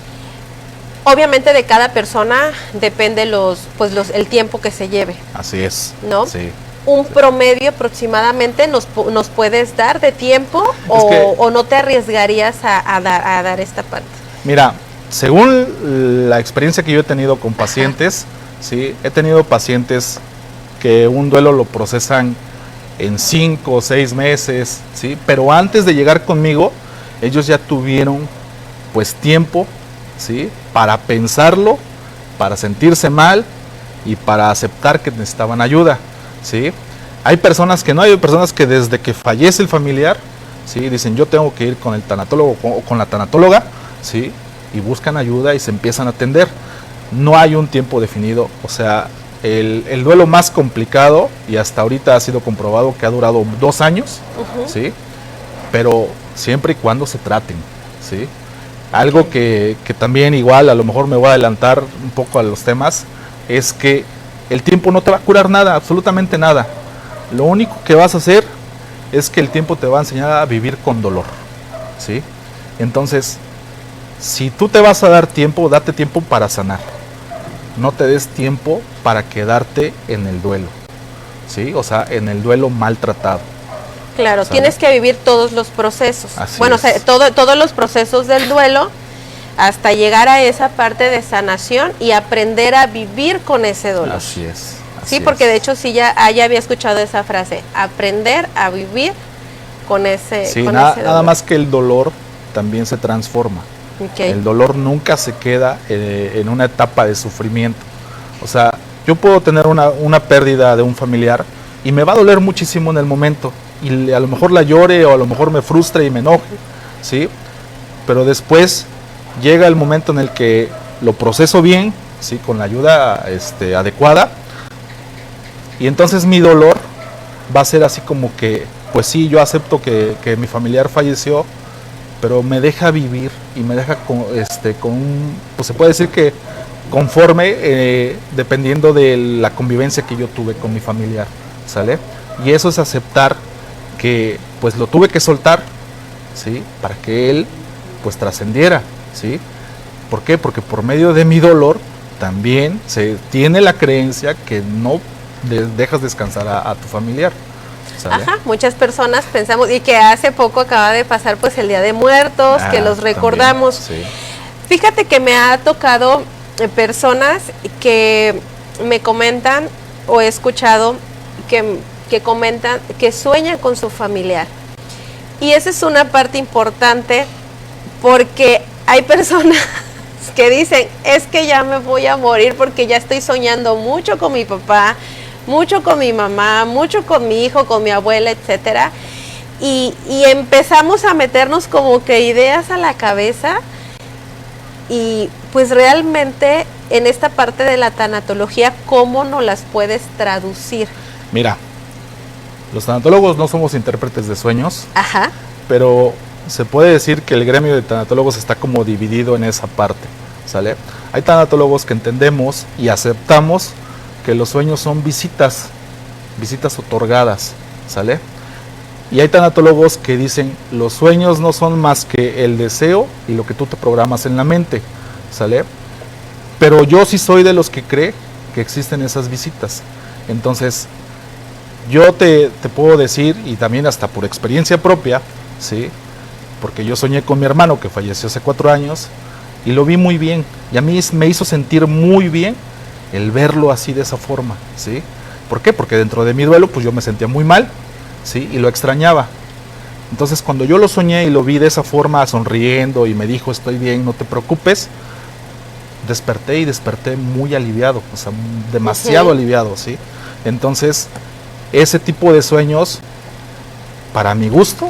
Obviamente de cada persona depende el tiempo que se lleve, Así es. ¿no? Sí. ¿Un promedio aproximadamente nos puedes dar de tiempo o no te arriesgarías a dar esta parte? Mira, según la experiencia que yo he tenido con pacientes, ¿sí? He tenido pacientes que un duelo lo procesan en 5 o 6 meses, ¿sí? Pero antes de llegar conmigo, ellos ya tuvieron pues tiempo, ¿sí? Para pensarlo, para sentirse mal y para aceptar que necesitaban ayuda, ¿sí? Hay personas que no, hay personas que desde que fallece el familiar, ¿sí? Dicen, yo tengo que ir con el tanatólogo o con la tanatóloga, ¿sí? Y buscan ayuda y se empiezan a atender. No hay un tiempo definido, o sea, el duelo más complicado, y hasta ahorita ha sido comprobado que ha durado 2 años, ¿sí? Pero siempre y cuando se traten, ¿sí? Algo que también igual, a lo mejor me voy a adelantar un poco a los temas, es que el tiempo no te va a curar nada, absolutamente nada. Lo único que vas a hacer es que el tiempo te va a enseñar a vivir con dolor, ¿sí? Entonces, si tú te vas a dar tiempo, date tiempo para sanar. No te des tiempo para quedarte en el duelo, ¿sí? O sea, en el duelo maltratado. Claro, ¿Sale? tienes que vivir todos los procesos. Así bueno, es. o sea, todos los procesos del duelo hasta llegar a esa parte de sanación y aprender a vivir con ese dolor. Así es. Sí, porque de hecho sí ya había escuchado esa frase, aprender a vivir con ese, sí, con nada, ese nada dolor. más que el dolor también se transforma. Ok. El dolor nunca se queda en una etapa de sufrimiento. O sea, yo puedo tener una pérdida de un familiar y me va a doler muchísimo en el momento. Y a lo mejor la llore o a lo mejor me frustre y me enoje, ¿sí? Pero después llega el momento en el que lo proceso bien, ¿sí? Con la ayuda adecuada. Y entonces mi dolor va a ser así como que, pues sí, yo acepto que mi familiar falleció, pero me deja vivir y me deja pues se puede decir que conforme, dependiendo de la convivencia que yo tuve con mi familiar, ¿sale? Y eso es aceptar que pues lo tuve que soltar, ¿sí? Para que él pues trascendiera, ¿sí? ¿Por qué? Porque por medio de mi dolor también se tiene la creencia que no dejas descansar a tu familiar, ¿sale? Ajá, muchas personas pensamos, y que hace poco acaba de pasar pues el Día de Muertos, que los recordamos. También, sí. Fíjate que me ha tocado personas que me comentan, o he escuchado que comentan que sueñan con su familiar. Y esa es una parte importante, porque hay personas que dicen, es que ya me voy a morir porque ya estoy soñando mucho con mi papá, mucho con mi mamá, mucho con mi hijo, con mi abuela, etcétera. Y empezamos a meternos como que ideas a la cabeza y pues realmente en esta parte de la tanatología, ¿cómo nos las puedes traducir? Mira, los tanatólogos no somos intérpretes de sueños, Ajá. pero se puede decir que el gremio de tanatólogos está como dividido en esa parte, ¿sale? Hay tanatólogos que entendemos y aceptamos que los sueños son visitas otorgadas, ¿sale? Y hay tanatólogos que dicen, los sueños no son más que el deseo y lo que tú te programas en la mente, ¿sale? Pero yo sí soy de los que cree que existen esas visitas. Entonces, yo te puedo decir, y también hasta por experiencia propia, ¿sí? Porque yo soñé con mi hermano que falleció hace 4 años y lo vi muy bien. Y a mí me hizo sentir muy bien el verlo así de esa forma, ¿sí? ¿Por qué? Porque dentro de mi duelo, pues yo me sentía muy mal, ¿sí? Y lo extrañaba. Entonces, cuando yo lo soñé y lo vi de esa forma, sonriendo y me dijo, estoy bien, no te preocupes, desperté muy aliviado, o sea, demasiado aliviado, ¿sí? Entonces, ese tipo de sueños, para mi gusto,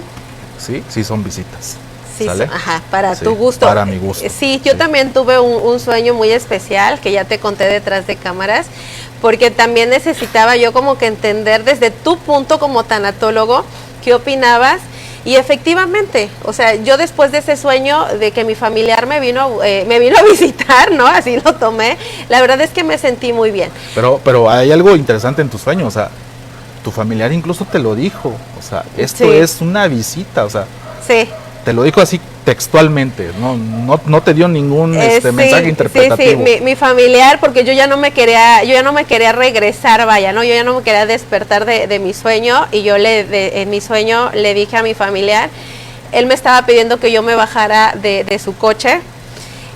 sí son visitas. Sí, ¿sale? ajá, para Sí, tu gusto. para mi gusto. Sí, yo también tuve un sueño muy especial que ya te conté detrás de cámaras, porque también necesitaba yo como que entender desde tu punto como tanatólogo qué opinabas. Y efectivamente, o sea, yo después de ese sueño de que mi familiar me vino a visitar, ¿no? Así lo tomé, la verdad es que me sentí muy bien. Pero hay algo interesante en tu sueño, o sea, tu familiar incluso te lo dijo, o sea, esto Sí. es una visita, o sea, Sí. te lo dijo así textualmente, no te dio ningún Sí, mensaje interpretativo. Sí, mi familiar, porque yo ya no me quería regresar, vaya, ¿no? Yo ya no me quería despertar de mi sueño y yo en mi sueño le dije a mi familiar, él me estaba pidiendo que yo me bajara de su coche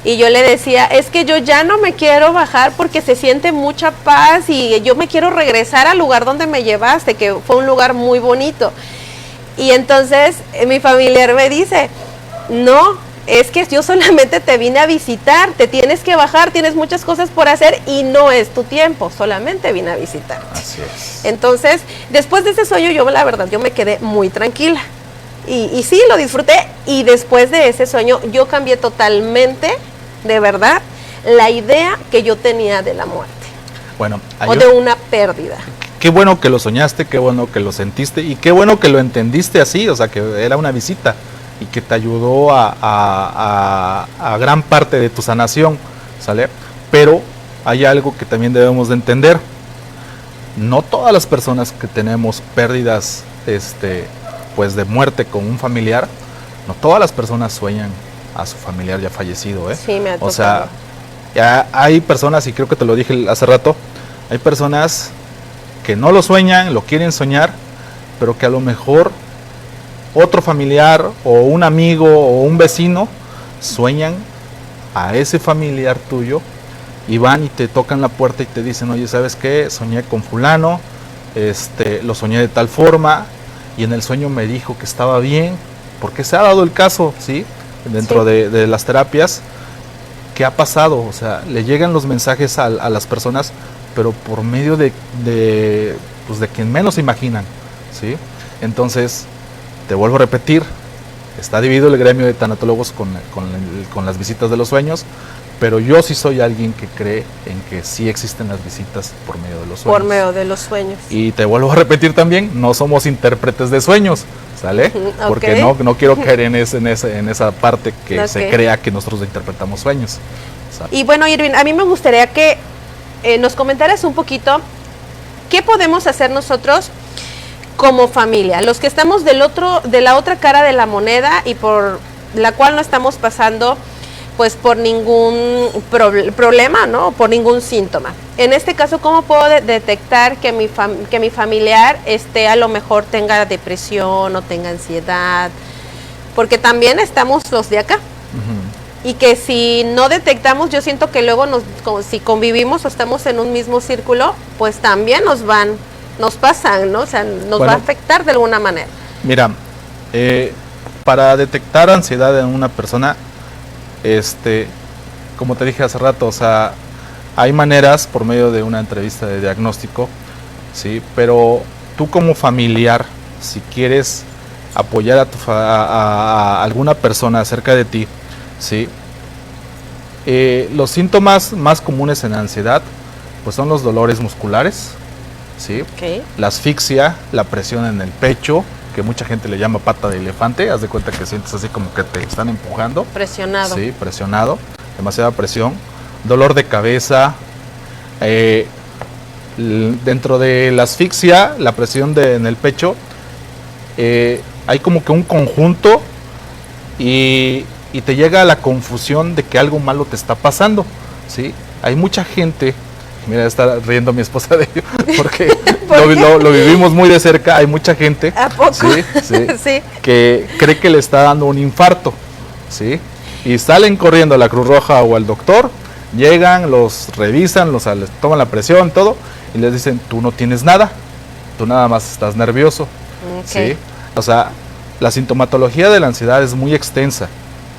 y yo le decía, es que yo ya no me quiero bajar porque se siente mucha paz y yo me quiero regresar al lugar donde me llevaste, que fue un lugar muy bonito. Y entonces mi familiar me dice, no, es que yo solamente te vine a visitar, te tienes que bajar, tienes muchas cosas por hacer y no es tu tiempo, solamente vine a visitarte. Así es. Entonces, después de ese sueño, yo la verdad, yo me quedé muy tranquila. Y sí, lo disfruté. Y después de ese sueño, yo cambié totalmente, de verdad, la idea que yo tenía de la muerte. Bueno, O de una pérdida. qué bueno que lo soñaste, qué bueno que lo sentiste y qué bueno que lo entendiste así, o sea, que era una visita y que te ayudó a gran parte de tu sanación, ¿sale? Pero hay algo que también debemos de entender. No todas las personas que tenemos pérdidas pues de muerte con un familiar, no todas las personas sueñan a su familiar ya fallecido, ¿eh? Sí, me ha tocado. O sea, ya hay personas, y creo que te lo dije hace rato, hay personas que no lo sueñan, lo quieren soñar, pero que a lo mejor otro familiar o un amigo o un vecino sueñan a ese familiar tuyo y van y te tocan la puerta y te dicen, oye, ¿sabes qué? Soñé con fulano, lo soñé de tal forma y en el sueño me dijo que estaba bien, porque se ha dado el caso, ¿sí? Dentro Sí. de las terapias, ¿qué ha pasado? O sea, le llegan los mensajes a las personas, pero por medio de quien menos se imaginan, ¿sí? Entonces, te vuelvo a repetir, está dividido el gremio de tanatólogos con las visitas de los sueños, pero yo sí soy alguien que cree en que sí existen las visitas por medio de los sueños. Por medio de los sueños. Y te vuelvo a repetir también, no somos intérpretes de sueños, ¿sale? Ujú, Porque ok. no quiero caer en esa parte que se Ok. crea que nosotros interpretamos sueños. ¿sale? Y bueno, Irving, a mí me gustaría que nos comentaras un poquito qué podemos hacer nosotros como familia, los que estamos de la otra cara de la moneda y por la cual no estamos pasando pues por ningún problema, ¿no? Por ningún síntoma. En este caso, ¿cómo puedo detectar que mi familiar a lo mejor tenga depresión o tenga ansiedad? Porque también estamos los de acá. Ujú. Y que si no detectamos, yo siento que luego si convivimos o estamos en un mismo círculo, pues también nos pasan, ¿no? O sea, nos va a afectar de alguna manera. Mira, para detectar ansiedad en una persona, como te dije hace rato, o sea, hay maneras por medio de una entrevista de diagnóstico, ¿sí? Pero tú como familiar, si quieres apoyar a alguna persona cerca de ti, ¿sí? Los síntomas más comunes en ansiedad pues son los dolores musculares, ¿sí? Okay. La asfixia, la presión en el pecho, que mucha gente le llama pata de elefante, haz de cuenta que sientes así como que te están empujando. Presionado. Sí, presionado, demasiada presión, dolor de cabeza, dentro de la asfixia, la presión en el pecho, hay como que un conjunto y te llega la confusión de que algo malo te está pasando, ¿sí? Hay mucha gente, mira, está riendo mi esposa de ello, porque lo vivimos muy de cerca. Hay mucha gente, ¿A poco? ¿sí? Sí. Que cree que le está dando un infarto, ¿sí? Y salen corriendo a la Cruz Roja o al doctor, llegan, los revisan, les toman la presión, todo, y les dicen, tú no tienes nada, tú nada más estás nervioso, Okay. ¿sí? O sea, la sintomatología de la ansiedad es muy extensa,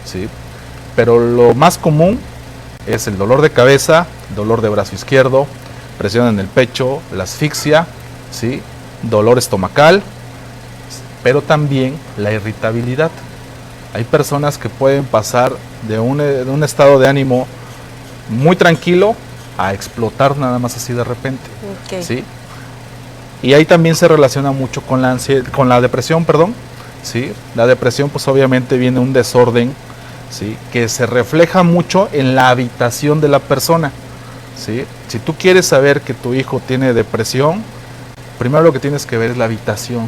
¿sí? Pero lo más común es el dolor de cabeza, dolor de brazo izquierdo, presión en el pecho, la asfixia, ¿sí? Dolor estomacal, pero también la irritabilidad. Hay personas que pueden pasar de un estado de ánimo muy tranquilo a explotar nada más así de repente, Okay. ¿sí? Y ahí también se relaciona mucho con la depresión, perdón, ¿sí? La depresión pues obviamente viene un desorden, ¿sí? Que se refleja mucho en la habitación de la persona, ¿sí? Si tú quieres saber que tu hijo tiene depresión, primero lo que tienes que ver es la habitación,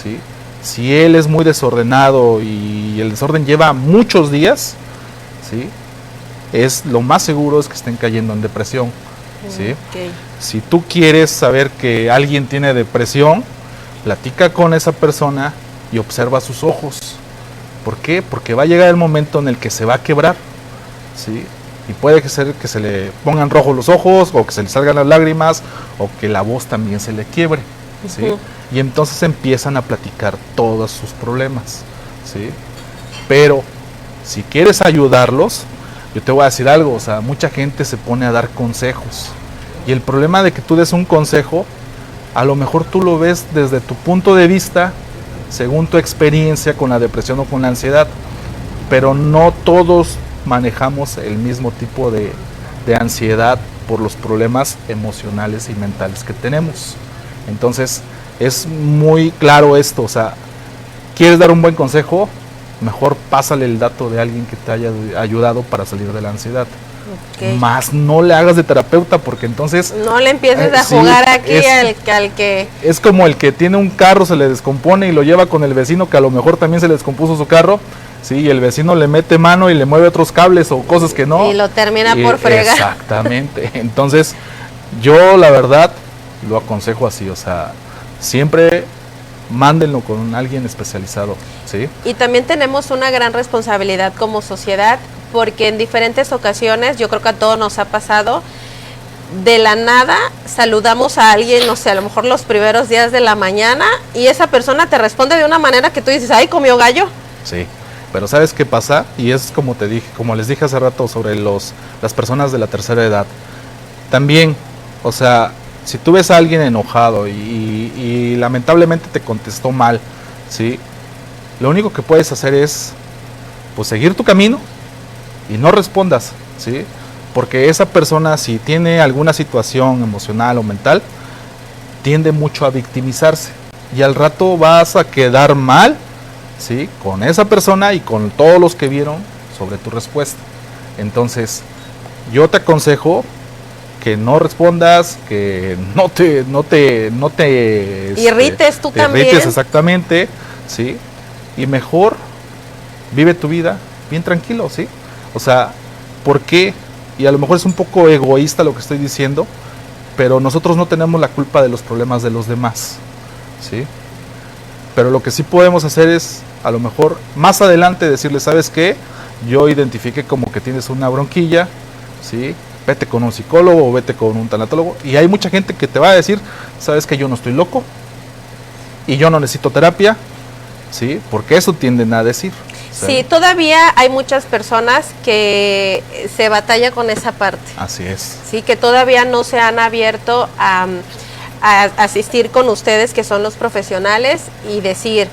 ¿sí? Si él es muy desordenado y el desorden lleva muchos días, ¿sí? Lo más seguro es que estén cayendo en depresión, ¿sí? Okay. Si tú quieres saber que alguien tiene depresión, platica con esa persona y observa sus ojos. ¿Por qué? Porque va a llegar el momento en el que se va a quebrar, ¿sí? Y puede ser que se le pongan rojos los ojos, o que se le salgan las lágrimas, o que la voz también se le quiebre, ¿sí? Y entonces empiezan a platicar todos sus problemas, ¿sí? Pero si quieres ayudarlos, yo te voy a decir algo, o sea, mucha gente se pone a dar consejos. Y el problema de que tú des un consejo, a lo mejor tú lo ves desde tu punto de vista, según tu experiencia con la depresión o con la ansiedad, pero no todos manejamos el mismo tipo de ansiedad por los problemas emocionales y mentales que tenemos. Entonces, es muy claro esto, o sea, ¿quieres dar un buen consejo? Mejor pásale el dato de alguien que te haya ayudado para salir de la ansiedad. Okay. Más no le hagas de terapeuta, porque entonces No le empieces a sí, jugar aquí es- al que... es como el que tiene un carro, se le descompone y lo lleva con el vecino que a lo mejor también se le descompuso su carro, sí, y el vecino le mete mano y le mueve otros cables o cosas que no. Y lo termina por fregar. Exactamente. Entonces, yo la verdad lo aconsejo así, o sea, siempre mándenlo con alguien especializado, ¿sí? Y también tenemos una gran responsabilidad como sociedad, porque en diferentes ocasiones, yo creo que a todos nos ha pasado, de la nada saludamos a alguien, no sé, a lo mejor los primeros días de la mañana, y esa persona te responde de una manera que tú dices, ay, comió gallo. Sí, pero ¿sabes qué pasa? Y es como te dije, como les dije hace rato sobre las personas de la tercera edad. También, o sea, si tú ves a alguien enojado y lamentablemente te contestó mal, ¿sí? Lo único que puedes hacer es, pues, seguir tu camino y no respondas, ¿sí? Porque esa persona, si tiene alguna situación emocional o mental, tiende mucho a victimizarse y al rato vas a quedar mal, ¿sí? Con esa persona y con todos los que vieron sobre tu respuesta. Entonces, yo te aconsejo que no respondas, que no te Irrites tú te también. irrites exactamente, ¿sí? Y mejor vive tu vida bien tranquilo, ¿sí? O sea, ¿por qué? Y a lo mejor es un poco egoísta lo que estoy diciendo, pero nosotros no tenemos la culpa de los problemas de los demás, ¿sí? Pero lo que sí podemos hacer es, a lo mejor, más adelante decirle, ¿sabes qué? Yo identifiqué como que tienes una bronquilla, ¿sí? Vete con un psicólogo o vete con un tanatólogo. Y hay mucha gente que te va a decir, ¿sabes qué? Yo no estoy loco y yo no necesito terapia, ¿sí? Porque eso tienden a decir. Sí, todavía hay muchas personas que se batalla con esa parte. Así es. Sí, que todavía no se han abierto a asistir con ustedes, que son los profesionales, y decir,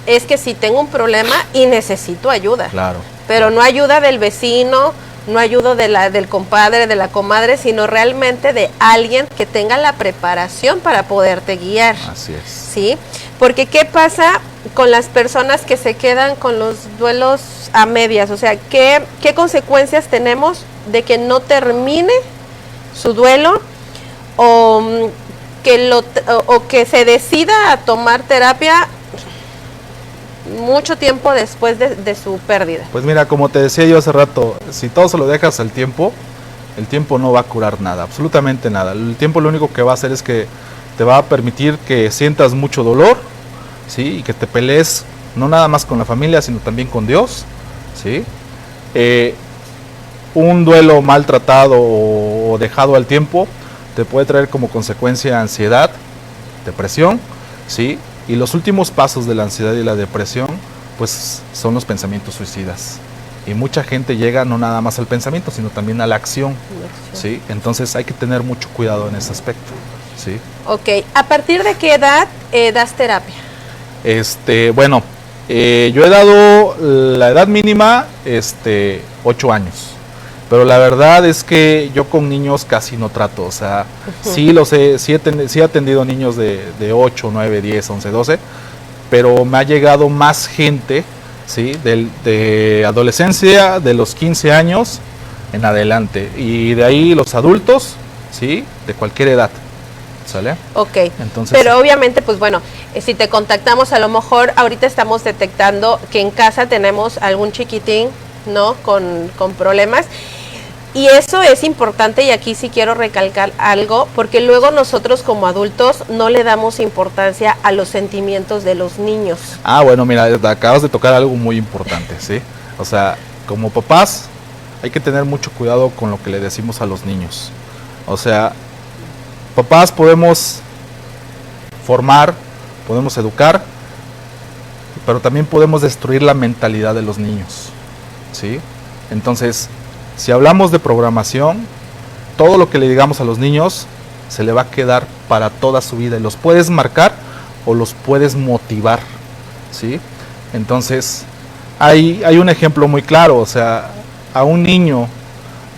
es que si tengo un problema y necesito ayuda. Claro. Pero no ayuda del vecino, no ayuda del compadre, de la comadre, sino realmente de alguien que tenga la preparación para poderte guiar. Así es. ¿Sí? Porque ¿qué pasa con las personas que se quedan con los duelos a medias? O sea, ¿qué consecuencias tenemos de que no termine su duelo o que se decida a tomar terapia mucho tiempo después de su pérdida? Pues mira, como te decía yo hace rato, si todo se lo dejas al tiempo, el tiempo no va a curar nada, absolutamente nada. El tiempo lo único que va a hacer es que te va a permitir que sientas mucho dolor, ¿sí? Y que te pelees no nada más con la familia, sino también con Dios, ¿sí? Un duelo maltratado o dejado al tiempo te puede traer como consecuencia ansiedad, depresión, ¿sí? Y los últimos pasos de la ansiedad y la depresión, pues son los pensamientos suicidas. Y mucha gente llega no nada más al pensamiento, sino también a la acción, ¿sí? Entonces hay que tener mucho cuidado en ese aspecto, ¿sí? Ok, ¿a partir de qué edad das terapia? Bueno, yo he dado la edad mínima, 8 años. Pero la verdad es que yo con niños casi no trato, o sea, sí he atendido niños de 8, 9, 10, 11, 12, pero me ha llegado más gente, ¿sí? De adolescencia, de los 15 años en adelante, y de ahí los adultos, ¿sí? De cualquier edad, ¿sale? Ok, entonces, pero obviamente, pues bueno, si te contactamos, a lo mejor ahorita estamos detectando que en casa tenemos algún chiquitín, ¿no? Con problemas. Y eso es importante, y aquí sí quiero recalcar algo, porque luego nosotros como adultos no le damos importancia a los sentimientos de los niños. Ah, bueno, mira, acabas de tocar algo muy importante, ¿sí? O sea, como papás hay que tener mucho cuidado con lo que le decimos a los niños. O sea, papás podemos formar, podemos educar, pero también podemos destruir la mentalidad de los niños, ¿sí? Entonces, si hablamos de programación, todo lo que le digamos a los niños se le va a quedar para toda su vida, y los puedes marcar o los puedes motivar, ¿sí? Entonces, hay un ejemplo muy claro, o sea, a un niño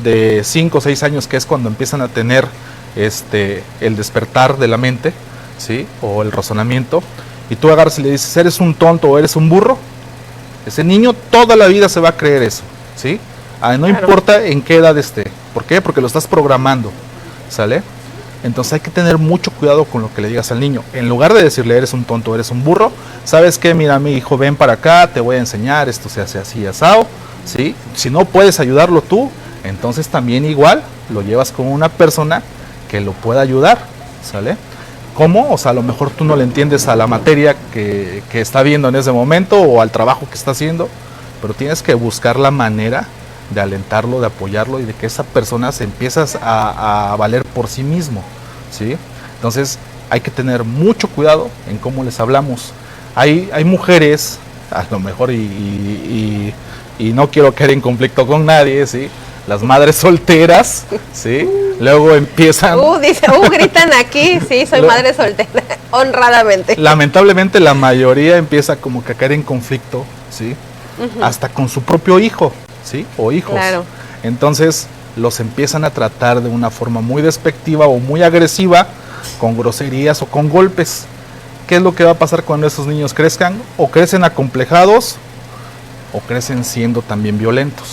de 5 o 6 años, que es cuando empiezan a tener el despertar de la mente, ¿sí? O el razonamiento, y tú agarras y le dices, eres un tonto o eres un burro, ese niño toda la vida se va a creer eso, ¿sí? No importa en qué edad esté. ¿Por qué? Porque lo estás programando, ¿sale? Entonces hay que tener mucho cuidado con lo que le digas al niño. En lugar de decirle, eres un tonto, eres un burro, ¿sabes qué? Mira, mi hijo, ven para acá, te voy a enseñar, esto se hace así, asado, ¿sí? Si no puedes ayudarlo tú, entonces también igual lo llevas con una persona que lo pueda ayudar, ¿sale? ¿Cómo? O sea, a lo mejor tú no le entiendes a la materia que está viendo en ese momento o al trabajo que está haciendo, pero tienes que buscar la manera de alentarlo, de apoyarlo y de que esa persona se empiece a valer por sí mismo, ¿sí? Entonces hay que tener mucho cuidado en cómo les hablamos. Hay mujeres, a lo mejor, y no quiero caer en conflicto con nadie, ¿sí? Las madres solteras, ¿sí? Luego empiezan... gritan aquí, sí, soy madre soltera, honradamente. Lamentablemente la mayoría empieza como que a caer en conflicto, ¿sí? Hasta con su propio hijo, ¿sí? O hijos. Claro. Entonces los empiezan a tratar de una forma muy despectiva o muy agresiva, con groserías o con golpes. ¿Qué es lo que va a pasar cuando esos niños crezcan? O crecen acomplejados o crecen siendo también violentos.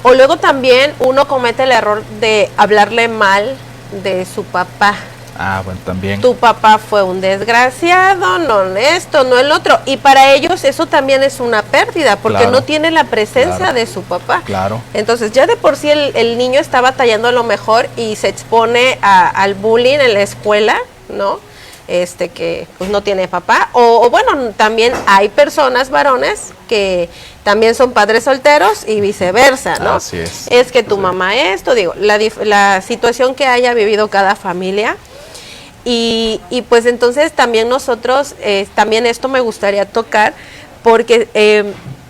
O luego también uno comete el error de hablarle mal de su papá. Ah, bueno, también. Tu papá fue un desgraciado, no esto, no el otro. Y para ellos eso también es una pérdida, porque Claro. no tiene la presencia Claro. de su papá. Claro. Entonces ya de por sí el niño está batallando a lo mejor y se expone al bullying en la escuela, ¿no? Que pues no tiene papá. O bueno, también hay personas, varones, que también son padres solteros y viceversa, ¿no? Así es. Es que tu mamá esto, digo, la situación que haya vivido cada familia. Y pues entonces también nosotros, también esto me gustaría tocar, porque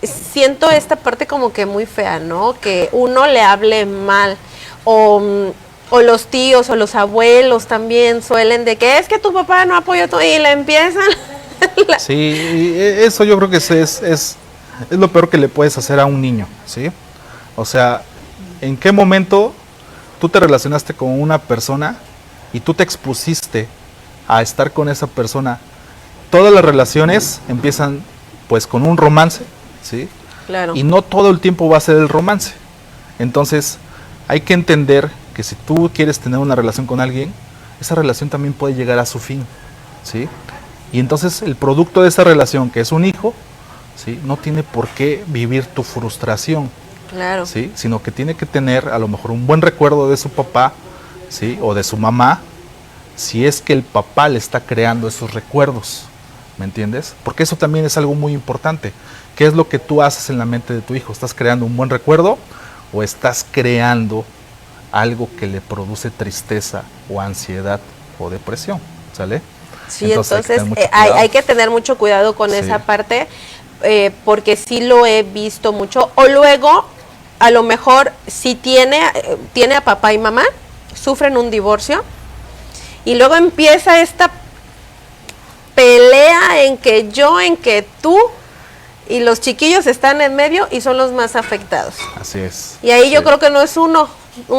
siento esta parte como que muy fea, ¿no? Que uno le hable mal o los tíos o los abuelos también suelen de que es que tu papá no apoyó tu y le empiezan. Sí, y eso yo creo que es lo peor que le puedes hacer a un niño, ¿sí? O sea, ¿en qué momento tú te relacionaste con una persona y tú te expusiste a estar con esa persona? Todas las relaciones empiezan pues con un romance, ¿sí? Claro. Y no todo el tiempo va a ser el romance. Entonces, hay que entender que si tú quieres tener una relación con alguien, esa relación también puede llegar a su fin, ¿sí? Y entonces el producto de esa relación, que es un hijo, ¿sí? No tiene por qué vivir tu frustración, Claro. ¿sí? Sino que tiene que tener a lo mejor un buen recuerdo de su papá, ¿sí? O de su mamá, si es que el papá le está creando esos recuerdos, ¿me entiendes? Porque eso también es algo muy importante. ¿Qué es lo que tú haces en la mente de tu hijo? ¿Estás creando un buen recuerdo o estás creando algo que le produce tristeza o ansiedad o depresión? ¿Sale? Sí, entonces hay que tener mucho cuidado con Sí. esa parte, porque sí lo he visto mucho. O luego, a lo mejor, si tiene a papá y mamá, sufren un divorcio, y luego empieza esta pelea en que tú, y los chiquillos están en medio y son los más afectados. Así es. Y ahí Sí. yo creo que no es un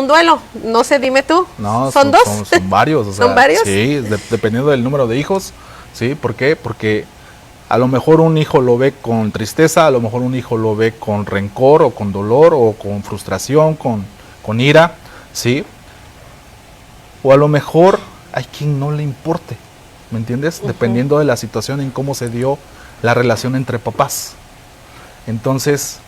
duelo, no sé, dime tú. No, ¿Son dos? Son varios. O sea, ¿Son varios? Sí, dependiendo del número de hijos. ¿Sí? ¿Por qué? Porque a lo mejor un hijo lo ve con tristeza, a lo mejor un hijo lo ve con rencor o con dolor o con frustración, con ira, ¿sí? O a lo mejor hay quien no le importe, ¿me entiendes? Dependiendo de la situación en cómo se dio la relación entre papás. Entonces,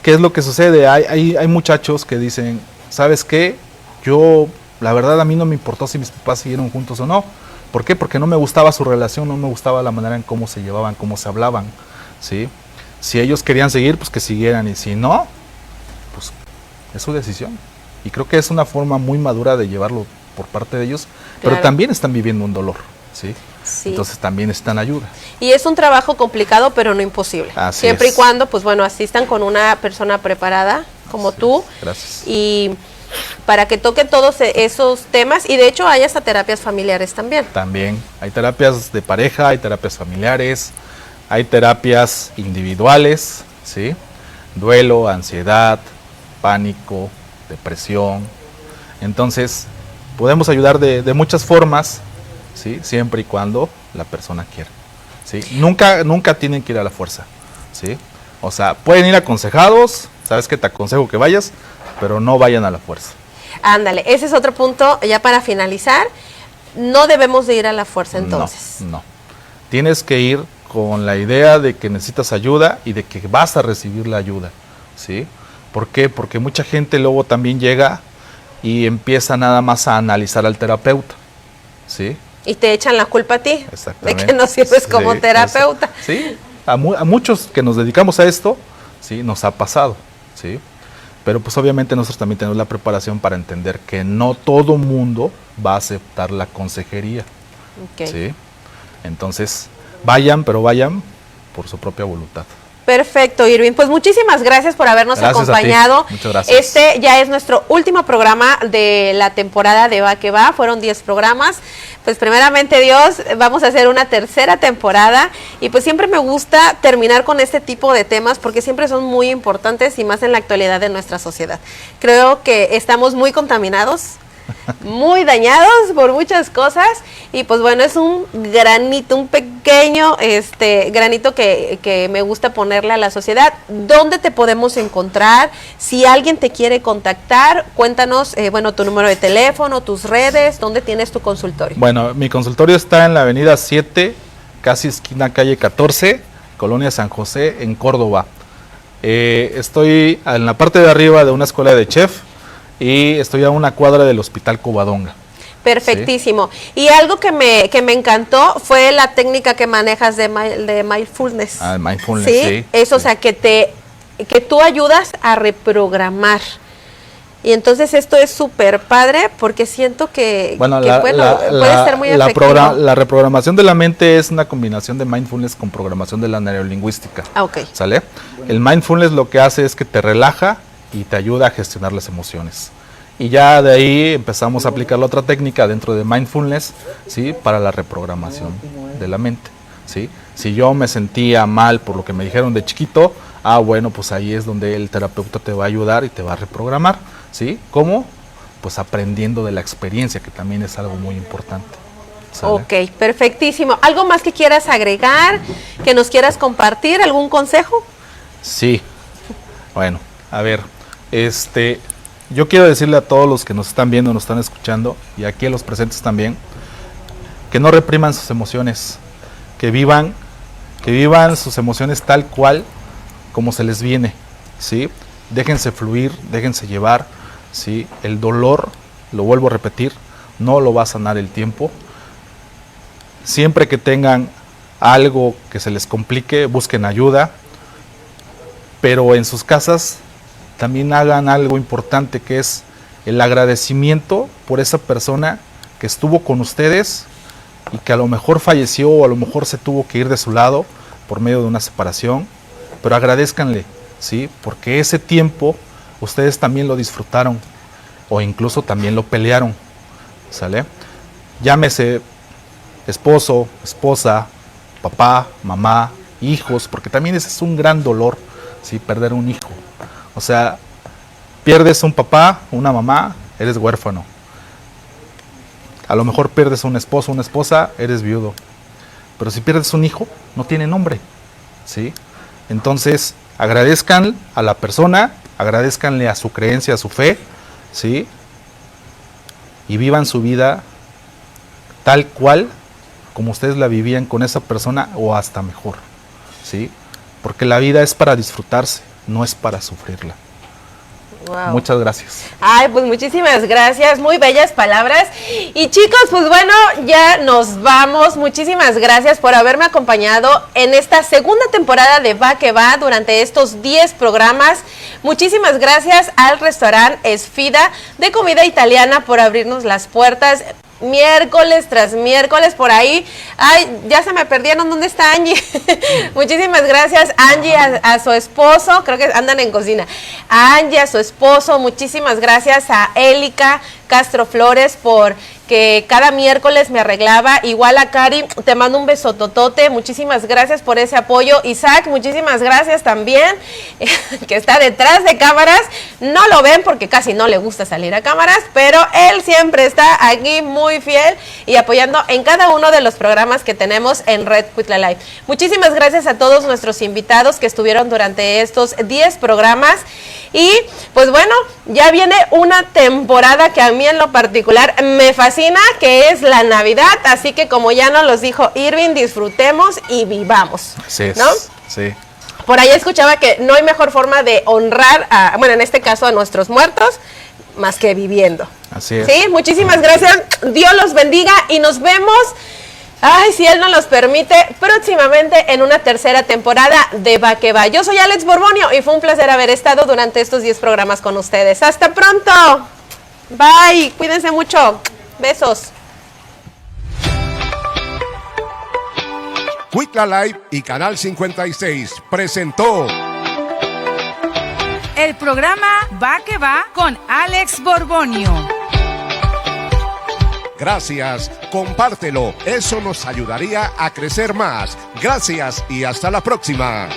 ¿qué es lo que sucede? Hay muchachos que dicen, ¿sabes qué? Yo, la verdad, a mí no me importó si mis papás siguieron juntos o no. ¿Por qué? Porque no me gustaba su relación, no me gustaba la manera en cómo se llevaban, cómo se hablaban, ¿sí? Si ellos querían seguir, pues que siguieran, y si no, pues es su decisión. Y creo que es una forma muy madura de llevarlo por parte de ellos, pero Claro. también están viviendo un dolor, ¿sí? Sí. Entonces también necesitan ayuda. Y es un trabajo complicado, pero no imposible. Así Siempre es. y cuando, pues bueno, asistan con una persona preparada como Así tú. es. Gracias. Y para que toque todos esos temas. Y de hecho hay hasta terapias familiares también. También hay terapias de pareja, hay terapias familiares, hay terapias individuales, ¿sí? Duelo, ansiedad, pánico, depresión. Entonces, podemos ayudar de muchas formas, ¿sí? Siempre y cuando la persona quiera, ¿sí? Nunca tienen que ir a la fuerza, ¿sí? O sea, pueden ir aconsejados, sabes que te aconsejo que vayas, pero no vayan a la fuerza. Ándale, ese es otro punto ya para finalizar. No debemos de ir a la fuerza entonces. No. Tienes que ir con la idea de que necesitas ayuda y de que vas a recibir la ayuda, ¿sí? ¿Por qué? Porque mucha gente luego también llega y empieza nada más a analizar al terapeuta, ¿sí? Y te echan la culpa a ti Exactamente. de que no sirves como Sí, terapeuta. Sí, a muchos que nos dedicamos a esto, sí, nos ha pasado, ¿sí? Pero pues obviamente nosotros también tenemos la preparación para entender que no todo mundo va a aceptar la consejería, Ok. ¿sí? Entonces, vayan, pero vayan por su propia voluntad. Perfecto, Irving. Pues muchísimas gracias por habernos Gracias a ti. acompañado. Muchas gracias. Este ya es nuestro último programa de la temporada de Va que Va. Fueron 10 programas. Pues primeramente Dios, vamos a hacer una tercera temporada. Y pues siempre me gusta terminar con este tipo de temas porque siempre son muy importantes y más en la actualidad de nuestra sociedad. Creo que estamos muy contaminados, muy dañados por muchas cosas y pues bueno, es un granito, un pequeño granito que me gusta ponerle a la sociedad. ¿Dónde te podemos encontrar? Si alguien te quiere contactar, cuéntanos, tu número de teléfono, tus redes, ¿dónde tienes tu consultorio? Bueno, mi consultorio está en la avenida 7, casi esquina calle 14, Colonia San José, en Córdoba. Estoy en la parte de arriba de una escuela de chef y estoy a una cuadra del Hospital Covadonga. Perfectísimo. Y algo que me encantó fue la técnica que manejas de mindfulness. Ah, mindfulness, sí. sí. Eso, Sí. o sea, que tú ayudas a reprogramar. Y entonces esto es súper padre porque siento que, Bueno, puede ser muy efectivo. La reprogramación de la mente es una combinación de mindfulness con programación de la neurolingüística. Ok. ¿Sale? El mindfulness lo que hace es que te relaja y te ayuda a gestionar las emociones. Y ya de ahí empezamos a aplicar la otra técnica dentro de mindfulness, ¿sí? Para la reprogramación de la mente, ¿sí? Si yo me sentía mal por lo que me dijeron de chiquito, bueno, pues ahí es donde el terapeuta te va a ayudar y te va a reprogramar, ¿sí? ¿Cómo? Pues aprendiendo de la experiencia, que también es algo muy importante. ¿Sale? Ok, perfectísimo. ¿Algo más que quieras agregar, que nos quieras compartir, algún consejo? Sí. Bueno, a ver, yo quiero decirle a todos los que nos están viendo, nos están escuchando, y aquí a los presentes también, que no repriman sus emociones, que vivan sus emociones tal cual como se les viene, ¿sí? Déjense fluir, déjense llevar, ¿sí? El dolor, lo vuelvo a repetir, no lo va a sanar el tiempo. Siempre que tengan algo que se les complique, busquen ayuda, pero en sus casas también hagan algo importante, que es el agradecimiento por esa persona que estuvo con ustedes y que a lo mejor falleció o a lo mejor se tuvo que ir de su lado por medio de una separación, pero agradézcanle, ¿sí? Porque ese tiempo ustedes también lo disfrutaron o incluso también lo pelearon, ¿sale? Llámese esposo, esposa, papá, mamá, hijos, porque también ese es un gran dolor, ¿sí? Perder un hijo. O sea, pierdes un papá, una mamá, eres huérfano. A lo mejor pierdes un esposo, una esposa, eres viudo. Pero si pierdes un hijo, no tiene nombre, ¿sí? Entonces, agradezcan a la persona, agradezcanle a su creencia, a su fe, ¿sí? Y vivan su vida tal cual como ustedes la vivían con esa persona o hasta mejor, ¿sí? Porque la vida es para disfrutarse, no es para sufrirla. Wow. Muchas gracias. Ay, pues muchísimas gracias, muy bellas palabras. Y chicos, pues bueno, ya nos vamos. Muchísimas gracias por haberme acompañado en esta segunda temporada de Va que Va durante estos 10 programas. Muchísimas gracias al restaurante Esfida de comida italiana por abrirnos las puertas miércoles tras miércoles por ahí. Ay, ya se me perdieron, ¿dónde está Angie? Muchísimas gracias Angie, a su esposo, creo que andan en cocina. A Angie, a su esposo, muchísimas gracias a Élica Castro Flores por que cada miércoles me arreglaba. Igual a Cari, te mando un besototote, muchísimas gracias por ese apoyo. Isaac, muchísimas gracias también, que está detrás de cámaras. No lo ven porque casi no le gusta salir a cámaras, pero él siempre está aquí muy fiel y apoyando en cada uno de los programas que tenemos en Red Cuitla Live. Muchísimas gracias a todos nuestros invitados que estuvieron durante estos 10 programas. Y pues bueno, ya viene una temporada que a mí en lo particular me fascina, que es la Navidad, así que como ya nos los dijo Irving, disfrutemos y vivamos. Así es, ¿no? sí. Por ahí escuchaba que no hay mejor forma de honrar bueno, en este caso a nuestros muertos, más que viviendo. Así es. Sí, muchísimas gracias, Dios los bendiga y nos vemos, ay, si Él nos los permite, próximamente en una tercera temporada de Va que Va. Yo soy Alex Borbonio y fue un placer haber estado durante estos 10 programas con ustedes. ¡Hasta pronto! Bye, cuídense mucho. Besos. Cuitla Live y Canal 56 presentó el programa Va que Va con Alex Borbonio. Gracias, compártelo, eso nos ayudaría a crecer más. Gracias y hasta la próxima.